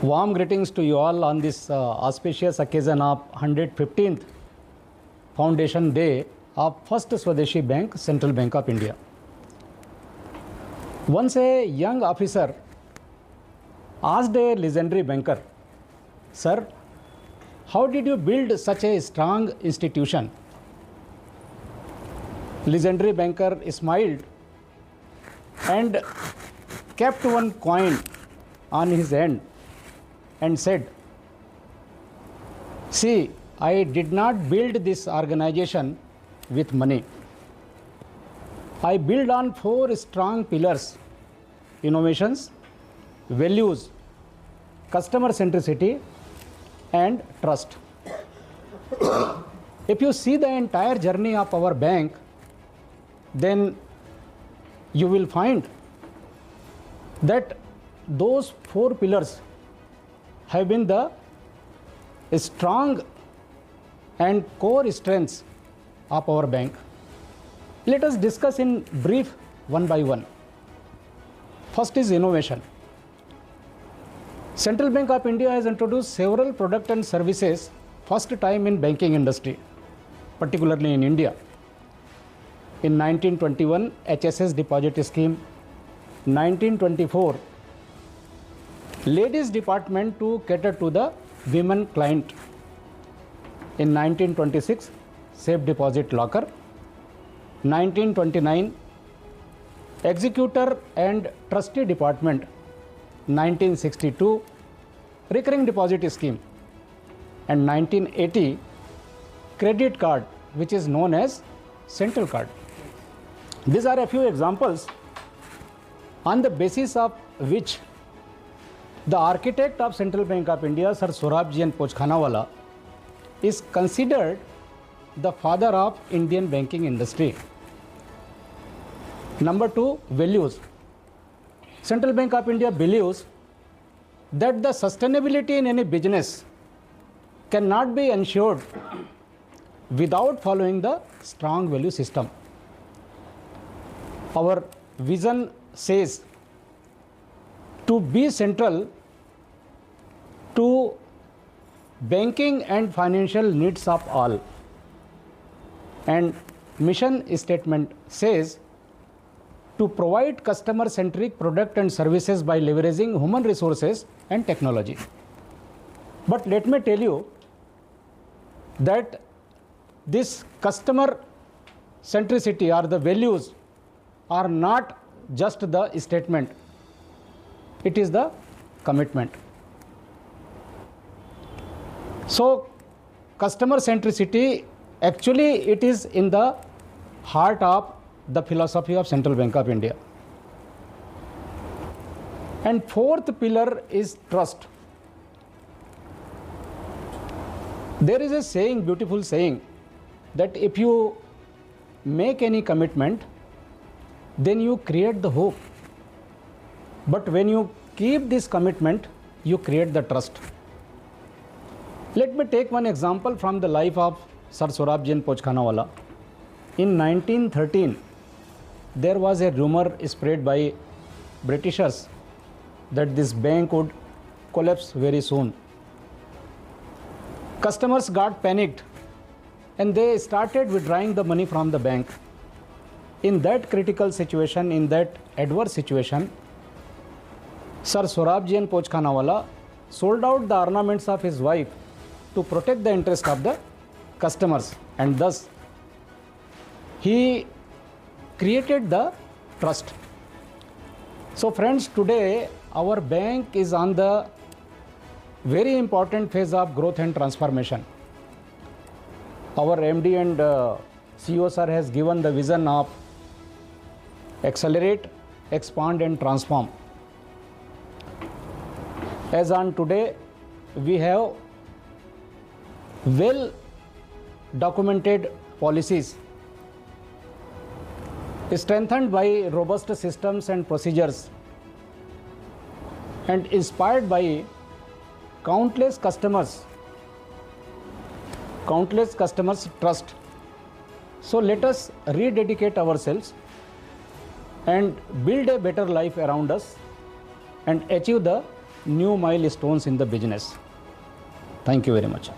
Warm greetings to you all on this auspicious occasion of 115th Foundation Day of First Swadeshi Bank, Central Bank of India. Once a young officer asked a legendary banker, "Sir, how did you build such a strong institution?" Legendary banker smiled and kept one coin on his hand and said, "See, I did not build this organization with money. I built on 4 strong pillars: innovations, values, customer centricity, and trust." If you see the entire journey of our bank, then you will find that those 4 pillars have been the strong and core strengths of our bank. Let us discuss in brief one by one. First is innovation. Central Bank of India has introduced several products and services first time in banking industry, particularly in India. In 1921, HSS deposit scheme, 1924, ladies department to cater to the women client. In 1926, safe deposit locker. 1929, executor and trustee department. 1962, recurring deposit scheme. And 1980, credit card, which is known as Central Card. These are a few examples on the basis of which the architect of Central Bank of India, Sir Sorabji and Pochkhanawala, is considered the father of Indian banking industry. Number 2, values. Central Bank of India believes that the sustainability in any business cannot be ensured without following the strong value system. Our vision says to be central to banking and financial needs of all. And mission statement says to provide customer-centric product and services by leveraging human resources and technology. But let me tell you that this customer centricity or the values are not just the statement, it is the commitment. So customer centricity, actually it is in the heart of the philosophy of Central Bank of India. And 4th pillar is trust. There is a saying, beautiful saying, that if you make any commitment, then you create the hope. But when you keep this commitment, you create the trust. Let me take one example from the life of Sir Sorabji and Pochkhanawala. In 1913, there was a rumor spread by Britishers that this bank would collapse very soon. Customers got panicked and they started withdrawing the money from the bank. In that critical situation, in that adverse situation, Sir Sorabji and Pochkhanawala sold out the ornaments of his wife to protect the interest of the customers, and thus he created the trust. So friends, today our bank is on the very important phase of growth and transformation. Our MD and CEO sir has given the vision of accelerate, expand and transform. As on today, we have well documented policies strengthened by robust systems and procedures and inspired by countless customers trust. So let us rededicate ourselves and build a better life around us and achieve the new milestones in the business. Thank you very much.